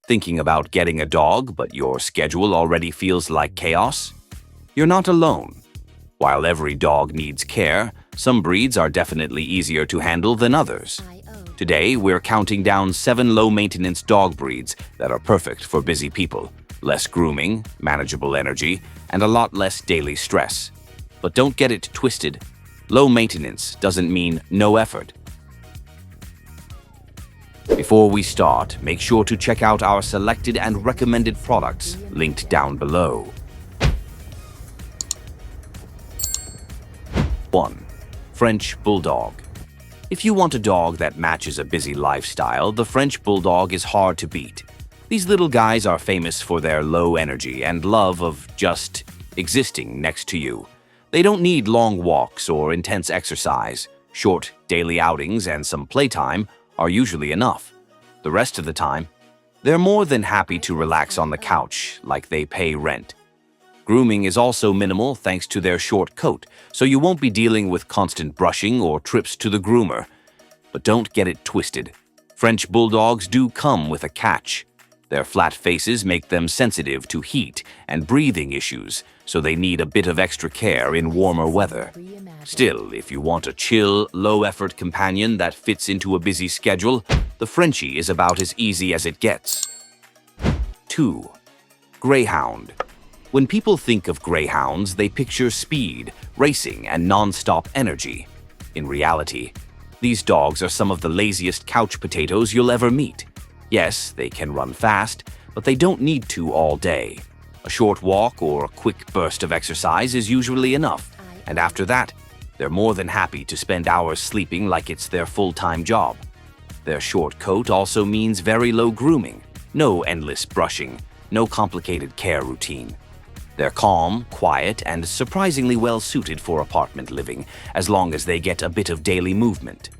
Thinking about getting a dog, but your schedule already feels like chaos? You're not alone. While every dog needs care, some breeds are definitely easier to handle than others. Today, we're counting down 7 low-maintenance dog breeds that are perfect for busy people. Less grooming, manageable energy, and a lot less daily stress. But don't get it twisted. Low maintenance doesn't mean no effort. Before we start, make sure to check out our selected and recommended products linked down below. 1. French Bulldog. If you want a dog that matches a busy lifestyle, the French Bulldog is hard to beat. These little guys are famous for their low energy and love of just existing next to you. They don't need long walks or intense exercise. Short daily outings and some playtime are usually enough. The rest of the time, they're more than happy to relax on the couch like they pay rent. Grooming is also minimal thanks to their short coat, so you won't be dealing with constant brushing or trips to the groomer. But don't get it twisted. French Bulldogs do come with a catch. Their flat faces make them sensitive to heat and breathing issues, so they need a bit of extra care in warmer weather. Still, if you want a chill, low-effort companion that fits into a busy schedule, the Frenchie is about as easy as it gets. 2. Greyhound. When people think of greyhounds, they picture speed, racing, and non-stop energy. In reality, these dogs are some of the laziest couch potatoes you'll ever meet. Yes, they can run fast, but they don't need to all day. A short walk or a quick burst of exercise is usually enough, and after that, they're more than happy to spend hours sleeping like it's their full-time job. Their short coat also means very low grooming, no endless brushing, no complicated care routine. They're calm, quiet, and surprisingly well-suited for apartment living, as long as they get a bit of daily movement.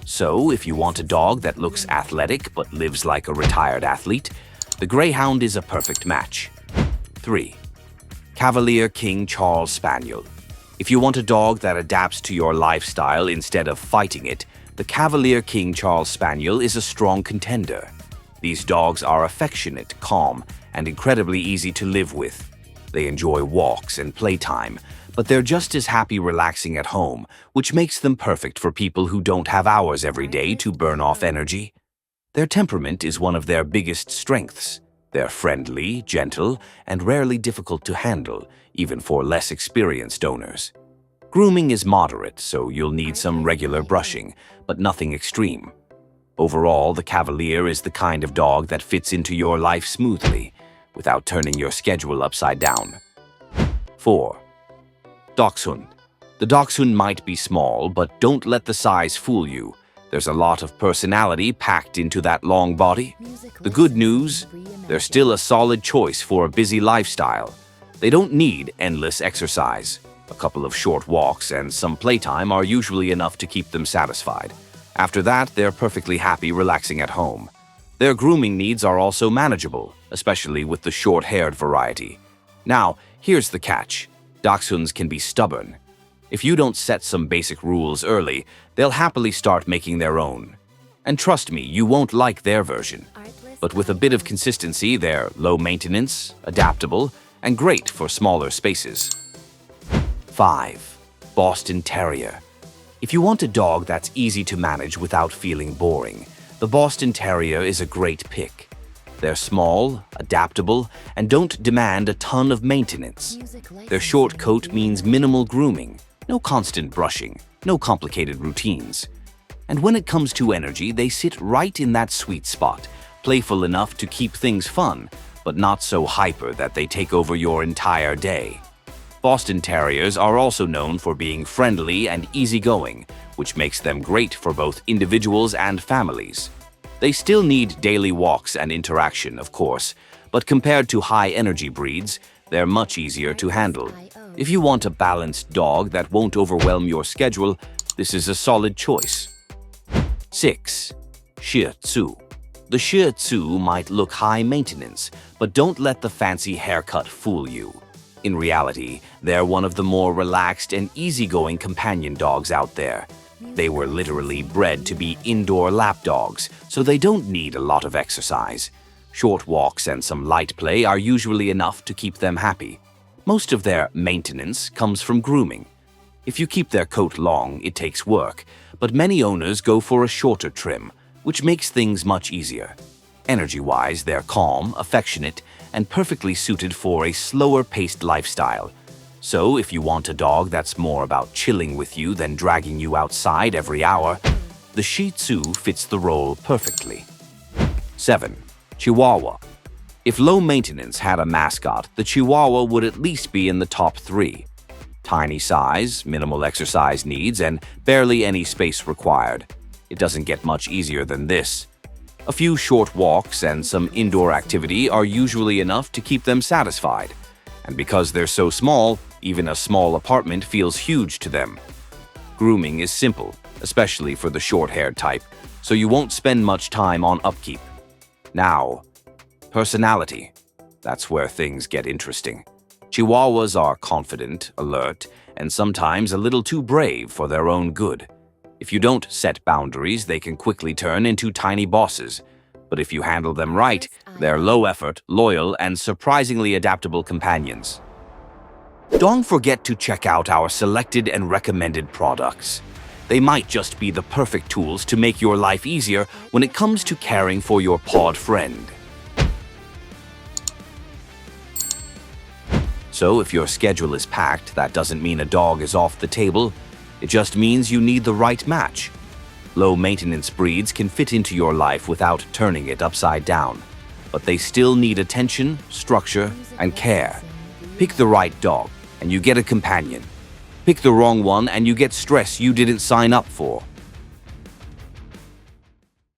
So, if you want a dog that looks athletic but lives like a retired athlete, the Greyhound is a perfect match. 3. Cavalier King Charles Spaniel. If you want a dog that adapts to your lifestyle instead of fighting it, the Cavalier King Charles Spaniel is a strong contender. These dogs are affectionate, calm, and incredibly easy to live with. They enjoy walks and playtime, but they're just as happy relaxing at home, which makes them perfect for people who don't have hours every day to burn off energy. Their temperament is one of their biggest strengths. They're friendly, gentle, and rarely difficult to handle, even for less experienced owners. Grooming is moderate, so you'll need some regular brushing, but nothing extreme. Overall, the Cavalier is the kind of dog that fits into your life smoothly, without turning your schedule upside down. 4. Dachshund. The Dachshund might be small, but don't let the size fool you. There's a lot of personality packed into that long body. The good news, they're still a solid choice for a busy lifestyle. They don't need endless exercise. A couple of short walks and some playtime are usually enough to keep them satisfied. After that, they're perfectly happy relaxing at home. Their grooming needs are also manageable, especially with the short-haired variety. Now, here's the catch. Dachshunds can be stubborn. If you don't set some basic rules early, they'll happily start making their own. And trust me, you won't like their version. But with a bit of consistency, they're low maintenance, adaptable, and great for smaller spaces. 5. Boston Terrier. If you want a dog that's easy to manage without feeling boring, the Boston Terrier is a great pick. They're small, adaptable, and don't demand a ton of maintenance. Their short coat means minimal grooming, no constant brushing, no complicated routines. And when it comes to energy, they sit right in that sweet spot, playful enough to keep things fun, but not so hyper that they take over your entire day. Boston Terriers are also known for being friendly and easygoing, which makes them great for both individuals and families. They still need daily walks and interaction, of course, but compared to high-energy breeds, they're much easier to handle. If you want a balanced dog that won't overwhelm your schedule, this is a solid choice. 6. Shih Tzu. The Shih Tzu might look high maintenance, but don't let the fancy haircut fool you. In reality, they're one of the more relaxed and easygoing companion dogs out there. They were literally bred to be indoor lapdogs, so they don't need a lot of exercise. Short walks and some light play are usually enough to keep them happy. Most of their maintenance comes from grooming. If you keep their coat long, it takes work, but many owners go for a shorter trim, which makes things much easier. Energy-wise, they're calm, affectionate, and perfectly suited for a slower-paced lifestyle. So if you want a dog that's more about chilling with you than dragging you outside every hour, the Shih Tzu fits the role perfectly. 7. Chihuahua. If low maintenance had a mascot, the Chihuahua would at least be in the top 3. Tiny size, minimal exercise needs, and barely any space required. It doesn't get much easier than this. A few short walks and some indoor activity are usually enough to keep them satisfied. And because they're so small, even a small apartment feels huge to them. Grooming is simple, especially for the short-haired type, so you won't spend much time on upkeep. Now, personality. That's where things get interesting. Chihuahuas are confident, alert, and sometimes a little too brave for their own good. If you don't set boundaries, they can quickly turn into tiny bosses. But if you handle them right, they're low-effort, loyal, and surprisingly adaptable companions. Don't forget to check out our selected and recommended products. They might just be the perfect tools to make your life easier when it comes to caring for your pawed friend. So if your schedule is packed, that doesn't mean a dog is off the table. It just means you need the right match. Low-maintenance breeds can fit into your life without turning it upside down, but they still need attention, structure, and care. Pick the right dog, and you get a companion. Pick the wrong one, and you get stress you didn't sign up for.